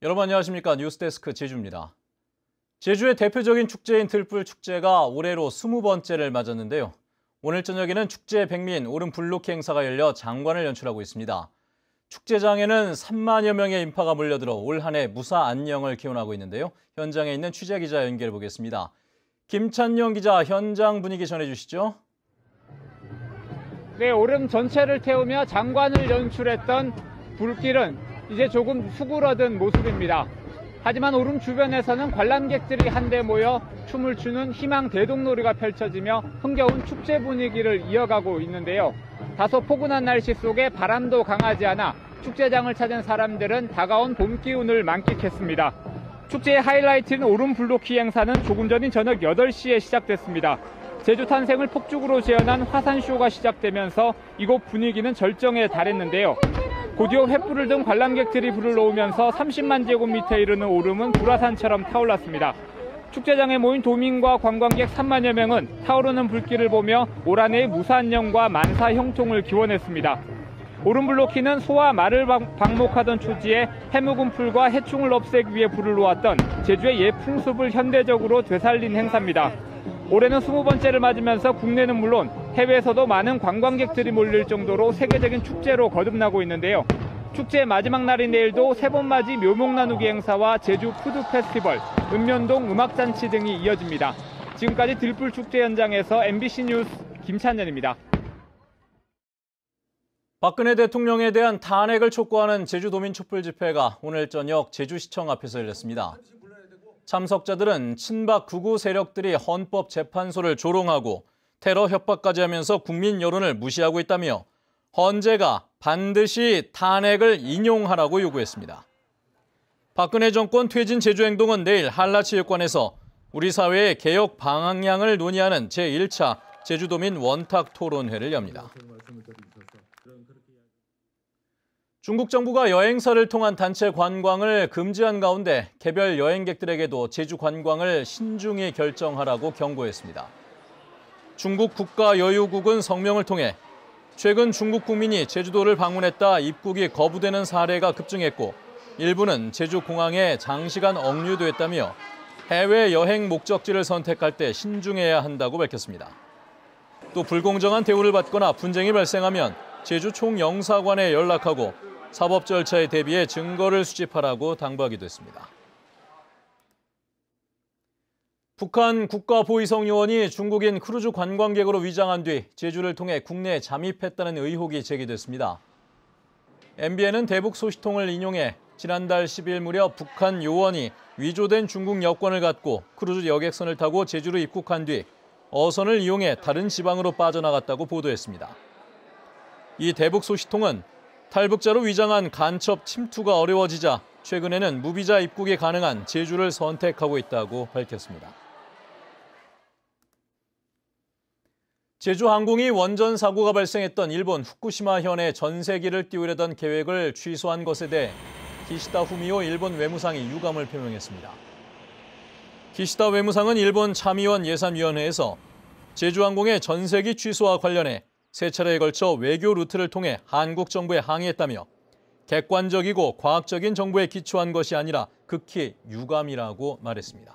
여러분 안녕하십니까? 뉴스데스크 제주입니다. 제주의 대표적인 축제인 들불축제가 올해로 20번째를 맞았는데요. 오늘 저녁에는 축제 백미인 오름블로키 행사가 열려 장관을 연출하고 있습니다. 축제장에는 3만여 명의 인파가 몰려들어 올 한 해 무사 안녕을 기원하고 있는데요. 현장에 있는 취재기자 연결해 보겠습니다. 김찬영 기자, 현장 분위기 전해주시죠. 네, 오름 전체를 태우며 장관을 연출했던 불길은 이제 조금 수그러든 모습입니다. 하지만 오름 주변에서는 관람객들이 한데 모여 춤을 추는 희망 대동놀이가 펼쳐지며 흥겨운 축제 분위기를 이어가고 있는데요. 다소 포근한 날씨 속에 바람도 강하지 않아 축제장을 찾은 사람들은 다가온 봄 기운을 만끽했습니다. 축제의 하이라이트인 오름블로키 행사는 조금 전인 저녁 8시에 시작됐습니다. 제주 탄생을 폭죽으로 재현한 화산쇼가 시작되면서 이곳 분위기는 절정에 달했는데요. 곧이어 횃불을 든 관람객들이 불을 놓으면서 30만 제곱미터에 이르는 오름은 불화산처럼 타올랐습니다. 축제장에 모인 도민과 관광객 3만여 명은 타오르는 불길을 보며 올 한 해의 무사안녕과 만사 형통을 기원했습니다. 오름블로키는 소와 말을 방목하던 초지에 해묵은 풀과 해충을 없애기 위해 불을 놓았던 제주의 옛 풍습을 현대적으로 되살린 행사입니다. 올해는 20번째를 맞으면서 국내는 물론 해외에서도 많은 관광객들이 몰릴 정도로 세계적인 축제로 거듭나고 있는데요. 축제의 마지막 날인 내일도 세번맞이 묘목나누기 행사와 제주 푸드 페스티벌, 읍면동 음악잔치 등이 이어집니다. 지금까지 들불축제 현장에서 MBC 뉴스 김찬현입니다. 박근혜 대통령에 대한 탄핵을 촉구하는 제주도민 촛불 집회가 오늘 저녁 제주시청 앞에서 열렸습니다. 참석자들은 친박 극우 세력들이 헌법재판소를 조롱하고 테러 협박까지 하면서 국민 여론을 무시하고 있다며 헌재가 반드시 탄핵을 인용하라고 요구했습니다. 박근혜 정권 퇴진 제주행동은 내일 한라체육관에서 우리 사회의 개혁 방향을 논의하는 제1차 제주도민 원탁 토론회를 엽니다. 중국 정부가 여행사를 통한 단체 관광을 금지한 가운데 개별 여행객들에게도 제주 관광을 신중히 결정하라고 경고했습니다. 중국 국가여유국은 성명을 통해 최근 중국 국민이 제주도를 방문했다 입국이 거부되는 사례가 급증했고 일부는 제주 공항에 장시간 억류됐다며 해외 여행 목적지를 선택할 때 신중해야 한다고 밝혔습니다. 또 불공정한 대우를 받거나 분쟁이 발생하면 제주 총영사관에 연락하고 사법 절차에 대비해 증거를 수집하라고 당부하기도 했습니다. 북한 국가보위성 요원이 중국인 크루즈 관광객으로 위장한 뒤 제주를 통해 국내에 잠입했다는 의혹이 제기됐습니다. MBN은 대북 소식통을 인용해 지난달 10일 무렵 북한 요원이 위조된 중국 여권을 갖고 크루즈 여객선을 타고 제주로 입국한 뒤 어선을 이용해 다른 지방으로 빠져나갔다고 보도했습니다. 이 대북 소식통은 탈북자로 위장한 간첩 침투가 어려워지자 최근에는 무비자 입국이 가능한 제주를 선택하고 있다고 밝혔습니다. 제주항공이 원전 사고가 발생했던 일본 후쿠시마현에 전세기를 띄우려던 계획을 취소한 것에 대해 기시다 후미오 일본 외무상이 유감을 표명했습니다. 기시다 외무상은 일본 참의원 예산위원회에서 제주항공의 전세기 취소와 관련해 세 차례에 걸쳐 외교 루트를 통해 한국 정부에 항의했다며 객관적이고 과학적인 정보에 기초한 것이 아니라 극히 유감이라고 말했습니다.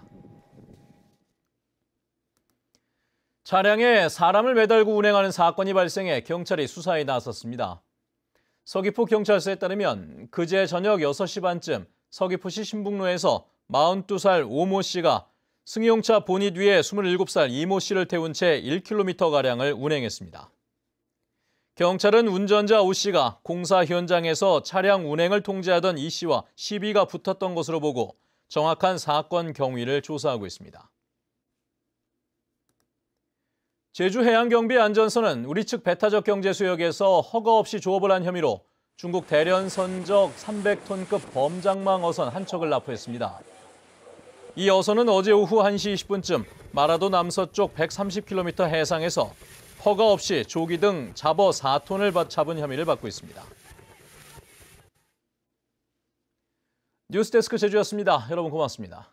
차량에 사람을 매달고 운행하는 사건이 발생해 경찰이 수사에 나섰습니다. 서귀포 경찰서에 따르면 그제 저녁 6시 반쯤 서귀포시 신북로에서 42살 오모 씨가 승용차 보닛 위에 27살 이모 씨를 태운 채 1km가량을 운행했습니다. 경찰은 운전자 오 씨가 공사 현장에서 차량 운행을 통제하던 이 씨와 시비가 붙었던 것으로 보고 정확한 사건 경위를 조사하고 있습니다. 제주해양경비안전서는 우리 측 배타적 경제수역에서 허가 없이 조업을 한 혐의로 중국 대련선적 300톤급 범장망 어선 한 척을 납포했습니다. 이 어선은 어제 오후 1시 20분쯤 마라도 남서쪽 130km 해상에서 허가 없이 조기 등 잡어 4톤을 잡은 혐의를 받고 있습니다. 뉴스데스크 제주였습니다. 여러분 고맙습니다.